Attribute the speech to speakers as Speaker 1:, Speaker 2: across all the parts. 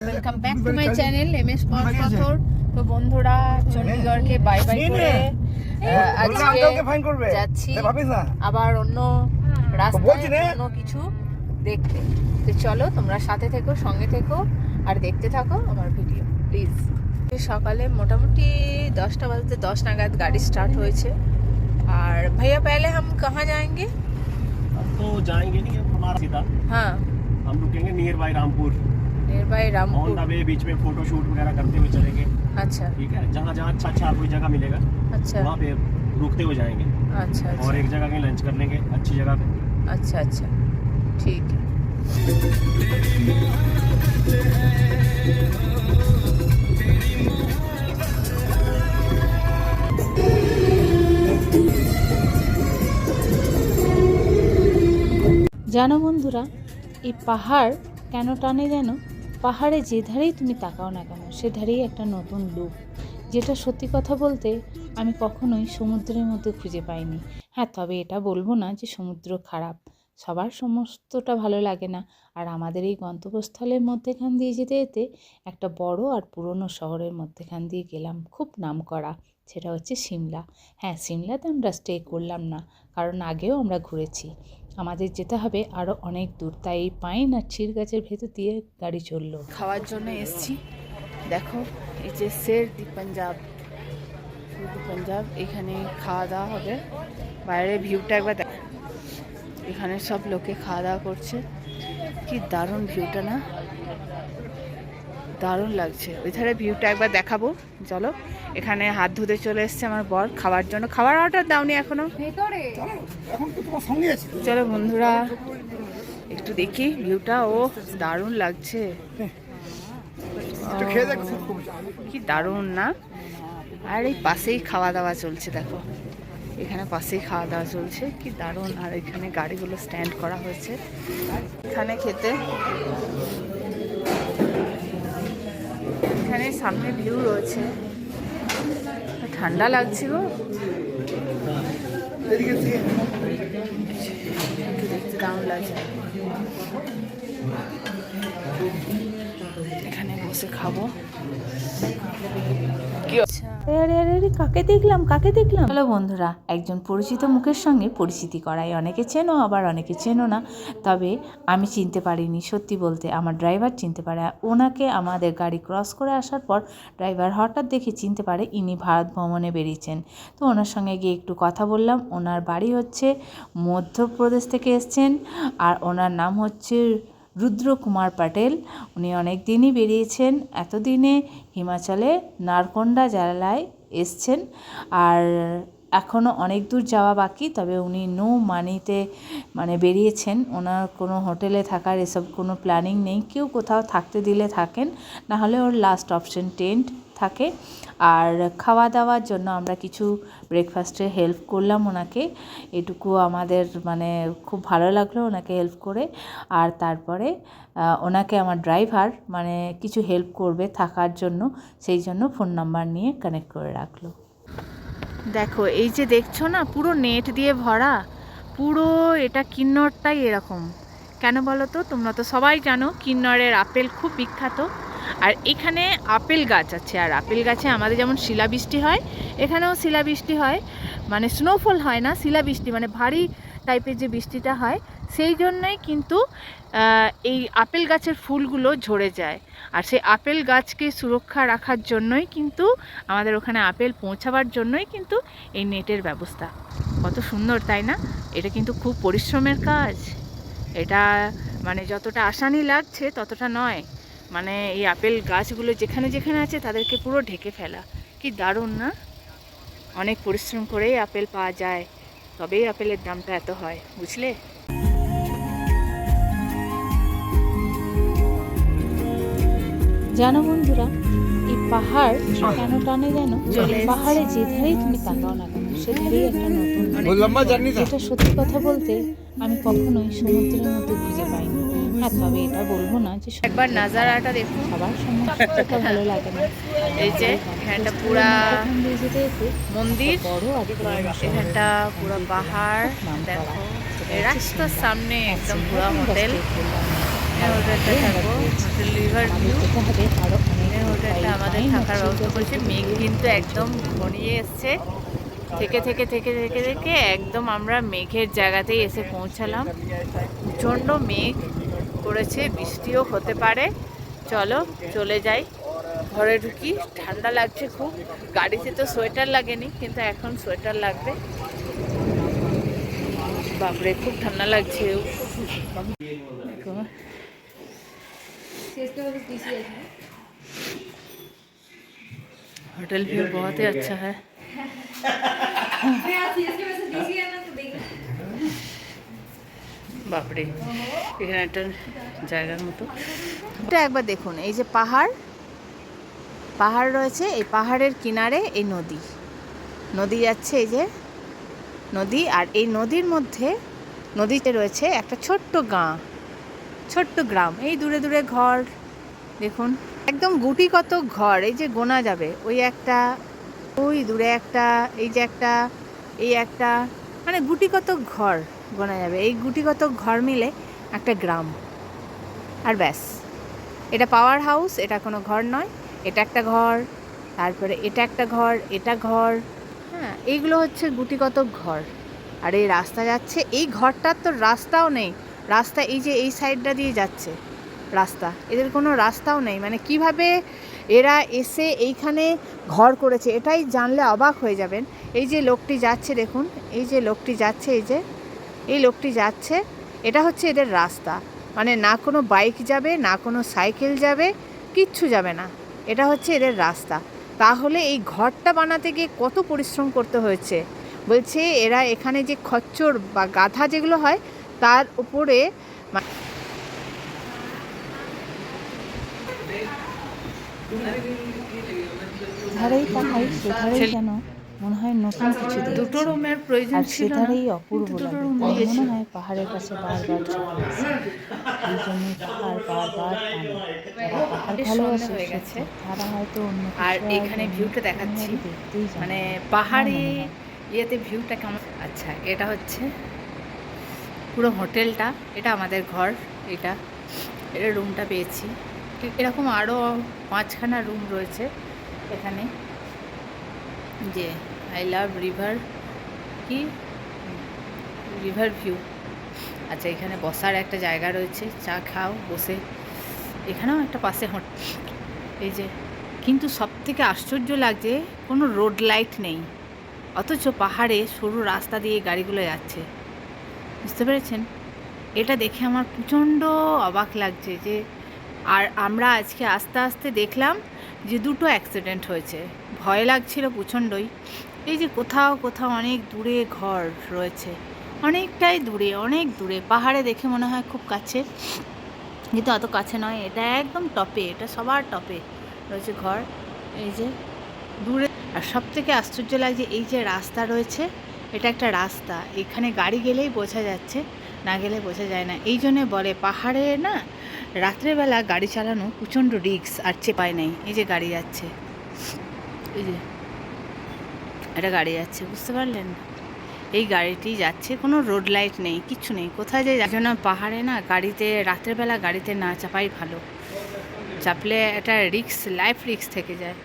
Speaker 1: Welcome back to my channel MS পাথর। তো বন্ধুরা চণ্ডীগড়কে বাই বাই করে আজকে যাচ্ছি আবার অন্য রাস্তায় অন্য কিছু দেখতে। তো চলো তোমরা সাথে থেকো, সঙ্গে থেকো আর দেখতে থাকো আমার ভিডিও প্লিজ। সকালে মোটামুটি 10টা বাজতে 10 নাগাদ গাড়ি स्टार्ट হয়েছে। আর भैया पहले हम कहाँ जाएंगे?
Speaker 2: हम तो जाएंगे नहीं, हमारा सीधा
Speaker 1: हाँ
Speaker 2: हम रुकेंगे nearby Rampur.
Speaker 1: Nearby Rampur
Speaker 2: on the way बीच में फोटो शूट वगैरह करते हुए चलेंगे।
Speaker 1: अच्छा
Speaker 2: ठीक है, जहाँ जहाँ अच्छा कोई जगह मिलेगा
Speaker 1: अच्छा
Speaker 2: वहाँ पे रुकते हुए जाएंगे।
Speaker 1: अच्छा
Speaker 2: और एक जगह कहीं लंच कर लेंगे अच्छी जगह पे।
Speaker 1: अच्छा अच्छा ठीक है।
Speaker 3: জানো বন্ধুরা, এই পাহাড় কেন টানে জানো? পাহাড়ে যে ধারেই তুমি তাকাও না কেন সে ধারেই একটা নতুন লুক, যেটা সত্যি কথা বলতে আমি কখনোই সমুদ্রের মধ্যে খুঁজে পাইনি। হ্যাঁ, তবে এটা বলবো না যে সমুদ্র খারাপ, সবার সমস্তটা ভালো লাগে না। আর আমাদের এই গন্তব্যস্থলের মধ্যেখান দিয়ে যেতে যেতে একটা বড় আর পুরনো শহরের মধ্যেখান দিয়ে গেলাম, খুব নামকরা, সেটা হচ্ছে সিমলা। হ্যাঁ, সিমলাতে আমরা স্টে করলাম না, কারণ আগেও আমরা ঘুরেছি। আমাদের যেতে হবে আরও অনেক দূর, তাই এই পাইন আর চির গাছের ভেতর দিয়ে গাড়ি চললো।
Speaker 1: খাওয়ার জন্য এসছি। দেখো এই যে শের দি পাঞ্জাব, এখানে খাওয়া দাওয়া হবে। বাইরে ভিউটা একবার দেখ, এখানে সব লোকে খাওয়া দাওয়া করছে। কি দারুণ ভিউটা না, দারুণ লাগছে। ওই ধারে ভিউটা একবার দেখাবো চলো। এখানে হাত ধুতে চলে এসছে আমার বর খাওয়ার জন্য। খাবার অর্ডার দাওনি এখনো? চলো বন্ধুরা একটু দেখি ভিউটা। ও দারুণ লাগছে, কি দারুণ না। আর এই পাশেই খাওয়া দাওয়া চলছে, দেখো এখানে পাশেই খাওয়া দাওয়া চলছে, কি দারুণ। আর এখানে গাড়িগুলো স্ট্যান্ড করা হয়েছে এখানে খেতে। এখানে সামনে ভিউ রয়েছে, ঠান্ডা লাগছে গো, দেখতে দারুণ লাগছে। এখানে বসে খাবো।
Speaker 3: কাকে দেখলাম। হ্যালো বন্ধুরা, একজন পরিচিত মুখের সঙ্গে পরিচিতি করাই। অনেকে চেনো আবার অনেকে চেনো না, তবে আমি চিনতে পারিনি সত্যি বলতে। আমার ড্রাইভার চিনতে পারে। ওনাকে আমাদের গাড়ি ক্রস করে আসার পর ড্রাইভার হঠাৎ দেখে চিনতে পারে ইনি ভারত ভ্রমণে বেরিয়েছেন। তো ওনার সঙ্গে গিয়ে একটু কথা বললাম। ওনার বাড়ি হচ্ছে মধ্যপ্রদেশ থেকে এসছেন, আর ওনার নাম হচ্ছে রুদ্র কুমার পাটেল। উনি অনেক দিনই বেরিয়েছেন, এতদিনে হিমাচলে নারকন্ডা জেলায় এসছেন, আর এখনও অনেক দূর যাওয়া বাকি। তবে উনি নো মানিতে বেরিয়েছেন। ওনার কোনো হোটেলে থাকার এসব কোনো প্ল্যানিং নেই। কেউ কোথাও থাকতে দিলে থাকেন, না হলে ওর লাস্ট অপশন টেন্ট থাকে। আর খাওয়া দাওয়ার জন্য আমরা কিছু ব্রেকফাস্টে হেল্প করলাম ওনাকে। এটুকু আমাদের খুব ভালো লাগলো ওনাকে হেল্প করে। আর তারপরে ওনাকে আমার ড্রাইভার কিছু হেল্প করবে থাকার জন্য, সেই জন্য ফোন নাম্বার নিয়ে কানেক্ট করে রাখলো।
Speaker 1: দেখো এই যে দেখছো না, পুরো নেট দিয়ে ভরা। পুরো এটা কিন্নরটাই এরকম। কেন বলো তো? তোমরা তো সবাই জানো কিন্নরের আপেল খুব বিখ্যাত। আর এখানে আপেল গাছ আছে, আর আপেল গাছে আমাদের যেমন শিলাবৃষ্টি হয়, এখানেও শিলাবৃষ্টি হয়। স্নোফল হয় না, শিলাবৃষ্টি ভারী টাইপের যে বৃষ্টিটা হয়, সেই জন্যই কিন্তু এই আপেল গাছের ফুলগুলো ঝরে যায়। আর সেই আপেল গাছকে সুরক্ষা রাখার জন্যই কিন্তু আমাদের ওখানে আপেল পৌঁছাবার জন্যই কিন্তু এই নেটের ব্যবস্থা। কত সুন্দর তাই না? এটা কিন্তু খুব পরিশ্রমের কাজ। এটা যতটা আসানি লাগছে ততটা নয়। এই আপেল গাছগুলো যেখানে যেখানে আছে তাদেরকে পুরো ঢেকে ফেলা। কি দারুণ না? অনেক পরিশ্রম করেই আপেল পাওয়া যায়, তবেই আপেলের দামটা এত হয়, বুঝলে?
Speaker 3: জানো বন্ধুরা, এই পাহাড় কেন টানে জানো? পাহাড়ে যে ধারেই তুমি তাকাও না কেন সে ধারেই একটা নতুন লুক, যেটা সত্যি কথা বলতে আমি কখনোই সমুদ্রের মধ্যে খুঁজে পাইনি। হ্যাঁ, তবে এটা বলবো না যে
Speaker 1: একবার নাজারাটা দেখুন,
Speaker 3: সবার সমস্তটা ভালো লাগে না।
Speaker 1: এই যে এখানটা পুরা মন্দির,
Speaker 3: বড় আর
Speaker 1: এখানটা পুরো পাহাড়। দেখো রাস্তার সামনে একদম পুরা হোটেল। হোটেলটা থাকবো, হোটেল রিভার ভিউ। এই হোটেলটা আমাদের থাকার ব্যবস্থা করেছে। মেঘ কিন্তু একদম ঘনিয়ে এসছে, থেকে থেকে থেকে থেকে থেকে একদম আমরা মেঘের জায়গাতেই এসে পৌঁছালাম। প্রচণ্ড মেঘ করেছে, বৃষ্টিও হতে পারে। চলো চলে যাই, ঘরে ঢুকি। ঠান্ডা লাগছে খুব, গাড়িতে তো সোয়েটার লাগেনি, কিন্তু এখন সোয়েটার লাগবে। বাপরে খুব ঠান্ডা লাগছে। দেখো, होटल व्यू बहुत ही अच्छा है। বাপরে, এখানে একটা জায়গার মতো। এটা একবার দেখুন, এই যে পাহাড় পাহাড় রয়েছে, এই পাহাড়ের কিনারে এই নদী নদী যাচ্ছে, এই যে নদী। আর এই নদীর মধ্যে, নদীতে রয়েছে একটা ছোট্ট ছোট্ট গ্রাম। এই দূরে দূরে ঘর দেখুন, একদম গুটি কত ঘর, এই যে গোনা যাবে। ওই একটা, ওই দূরে একটা, এই যে একটা, এই একটা, মানে গুটি কত ঘর গোনা যাবে। এই গুটি কত ঘর মিলে একটা গ্রাম। আর ব্যাস, এটা পাওয়ার হাউস, এটা কোনো ঘর নয়, এটা একটা ঘর, তারপরে এটা একটা ঘর, এটা ঘর। হ্যাঁ, এইগুলো হচ্ছে গুটি কত ঘর। আর এই রাস্তা যাচ্ছে, এই ঘরটার তো রাস্তাও নেই। রাস্তা এই যে এই সাইডটা দিয়ে যাচ্ছে রাস্তা, এদের কোনো রাস্তাও নেই। মানে কিভাবে এরা এসে এইখানে ঘর করেছে, এটাই জানলে অবাক হয়ে যাবেন। এই যে লোকটি যাচ্ছে দেখুন, এই যে লোকটি যাচ্ছে, এই লোকটি যাচ্ছে, এটা হচ্ছে এদের রাস্তা। মানে না কোনো বাইক যাবে, না কোনো সাইকেল যাবে, কিচ্ছু যাবে না। এটা হচ্ছে এদের রাস্তা। তাহলে এই ঘরটা বানাতে গিয়ে কত পরিশ্রম করতে হয়েছে। বলছে এরা এখানে যে খচ্চর বা গাধা যেগুলো হয়, তার উপরে
Speaker 3: ধারেই তাকাই, সেধারেই যেন মনে হয় নতুন কিছু দেখছি।
Speaker 1: দুটো রুমের প্রয়োজন
Speaker 3: আর
Speaker 1: ছিল না,
Speaker 3: সেধারেই অপূর্ব
Speaker 1: দুটো
Speaker 3: লাগে।
Speaker 1: রুম
Speaker 3: মনে
Speaker 1: দিয়েছিল।
Speaker 3: হয় পাহাড়ের কাছে বারবার চলে আসি। এই জন্যই পাহাড় বারবার টানে। যারা পাহাড়
Speaker 1: বেশ
Speaker 3: ভালোবাসে
Speaker 1: সন্ধ্যা হয়ে গেছে।
Speaker 3: সত্যি, তারা হয়তো অন্য
Speaker 1: আর
Speaker 3: কিছু
Speaker 1: এখানে ভিউটা দেখাচ্ছি,
Speaker 3: দেখতেই জানে
Speaker 1: মানে
Speaker 3: না।
Speaker 1: পাহাড়ি
Speaker 3: আমার মনে হয়।
Speaker 1: ইয়েতে ভিউটা কেমন। আচ্ছা, এটা হচ্ছে পুরো হোটেলটা, এটা আমাদের ঘর। এটা এটা রুমটা পেয়েছি। ঠিক এরকম আরও 5খানা রুম রয়েছে এখানে। যে আই লাভ রিভার, কি রিভার ভিউ। আচ্ছা, এখানে বসার একটা জায়গা রয়েছে, চা খাও বসে। এখানেও একটা পাশে এই যে, কিন্তু সবথেকে আশ্চর্য লাগছে, কোনো রোড লাইট নেই, অথচ পাহাড়ে সরু রাস্তা দিয়ে গাড়িগুলো যাচ্ছে। বুঝতে পেরেছেন? এটা দেখে আমার প্রচণ্ড অবাক লাগছে। যে আর আমরা আজকে আস্তে আস্তে দেখলাম যে দুটো অ্যাক্সিডেন্ট হয়েছে। ভয় লাগছিল প্রচণ্ডই। এই যে কোথাও কোথাও অনেক দূরে ঘর রয়েছে, অনেকটাই দূরে, অনেক দূরে। পাহাড়ে দেখে মনে হয় খুব কাছে, কিন্তু অত কাছে নয়। এটা একদম টপে, এটা সবার টপে রয়েছে ঘর। এই যে দূরে। আর সব থেকে আশ্চর্য লাগছে, এই যে রাস্তা রয়েছে, এটা একটা রাস্তা, এখানে গাড়ি গেলেই বোঝা যাচ্ছে, না গেলে বোঝা যায় না। এই জন্যে বলে পাহাড়ে না রাত্রেবেলা গাড়ি চালানো প্রচণ্ড রিস্ক, আর চেপায় নেই। এই যে গাড়ি যাচ্ছে, এই যে একটা গাড়ি যাচ্ছে, বুঝতে পারলেন? এই গাড়িটি যাচ্ছে, কোনো রোড লাইট নেই, কিচ্ছু নেই। কোথায় যে যার জন্য পাহাড়ে না গাড়িতে, রাত্রেবেলা গাড়িতে না চাপাই ভালো। চাপলে একটা রিস্ক, লাইফ রিস্ক থেকে যায়।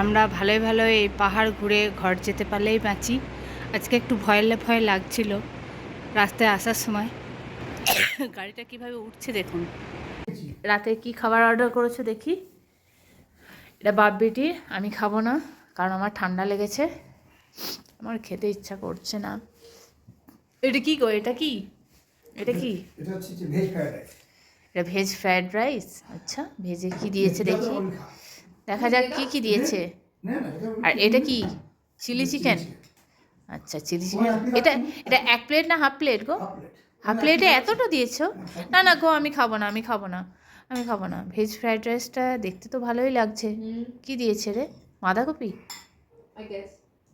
Speaker 1: আমরা ভালোই ভালো এই পাহাড় ঘুরে ঘর যেতে পারলেই বাঁচি। আজকে একটু ভয় লাগছিল রাস্তায় আসার সময়। গাড়িটা কিভাবে উঠছে দেখুন। রাতে কি খাবার অর্ডার করেছো দেখি। এটা বাপ বেটি, আমি খাবো না, কারণ আমার ঠান্ডা লেগেছে, আমার খেতে ইচ্ছা করছে না। এটা কি গো, এটা কি, এটা কি?
Speaker 4: এটা হচ্ছে যে ভেজ ফ্রাইড রাইস।
Speaker 1: এটা ভেজ ফ্রায়েড রাইস। আচ্ছা, ভেজে কি দিয়েছে দেখি, দেখা যাক কি কি দিয়েছে।
Speaker 4: না না,
Speaker 1: আর এটা কি, চিলি চিকেন? আচ্ছা, চিলি চিকেন। এটা এটা 1 প্লেট না হাফ প্লেট গো? হাফ প্লেটে এতটা দিয়েছো? না না গো, আমি খাবো না, আমি খাবো না, আমি খাবো না। ভেজ ফ্রায়েড রাইসটা দেখতে তো ভালোই লাগছে। কি দিয়েছে রে, বাঁধাকপি?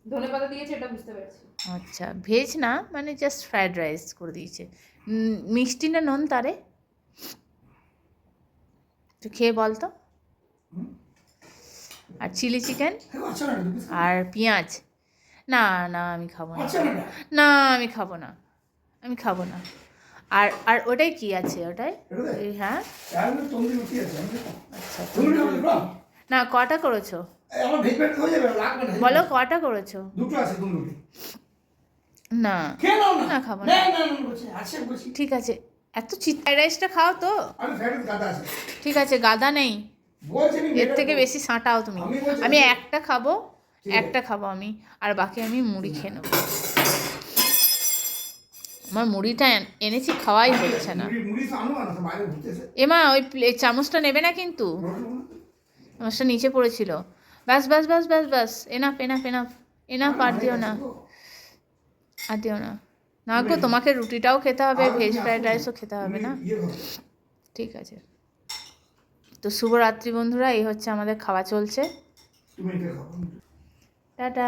Speaker 5: ধনেপাতা দিয়েছে, এটা বুঝতে পারছি।
Speaker 1: আচ্ছা, ভেজ না, মানে জাস্ট ফ্রায়েড রাইস করে দিয়েছে। মিষ্টি না নুন তারে, তো খেয়ে বল তো। আর চিলি চিকেন
Speaker 4: আচ্ছা না,
Speaker 1: আর পেঁয়াজ। না না, আমি খাবো না, না আমি খাবো না, আমি খাবো না। আর আর ওটাই কি আছে ওটাই
Speaker 4: এটাতে?
Speaker 1: এই হ্যাঁ
Speaker 4: তাহলে তন্দুরি রুটি আছে আমি দেখো।
Speaker 1: আচ্ছা
Speaker 4: তন্দুরি রুটি দাও।
Speaker 1: না কটা করেছো
Speaker 4: এই আমার ভেজ ফ্রাইড হয়ে যাবে লাগবে না।
Speaker 1: বলো কটা করেছো
Speaker 4: দুটো আছে তন্দুরি রুটি।
Speaker 1: না
Speaker 4: খেয়ে নাও না।
Speaker 1: না, খাবো না।
Speaker 4: না না না বলছি আছে বলছি।
Speaker 1: ঠিক আছে এত ফ্রাইড রাইসটা খাও তো
Speaker 4: আমি ফ্রাইড রাইস গাদা আছে।
Speaker 1: ঠিক আছে গাদা নেই
Speaker 4: বলছি আমি
Speaker 1: এর থেকে বেশি সাঁটাও তুমি
Speaker 4: আমি বলছি-
Speaker 1: আমি একটা খাবো
Speaker 4: ঠিক আছে।
Speaker 1: একটা খাবো আমি আর বাকি আমি মুড়ি খেয়ে নেবো আমার মুড়িটা এনেছি খাওয়াই হচ্ছে না
Speaker 4: মুড়ি তো আনো না বাইরে ঘুরতেছে।
Speaker 1: এমা ওই চামচটা নেবে না কিন্তু চামচটা নিচে পড়েছিল ব্যাস ব্যাস ব্যাস ব্যাস ব্যাস এনাফ এনাফ এনাফ এনাফ আর দিও না আর দিও না না গো তোমাকে রুটিটাও খেতে হবে ভেজ ফ্রাইড রাইসও খেতে হবে না ঠিক আছে তো শুভরাত্রি বন্ধুরা এই হচ্ছে আমাদের খাওয়া চলছে
Speaker 4: তুমি এটা খাও।
Speaker 1: টাটা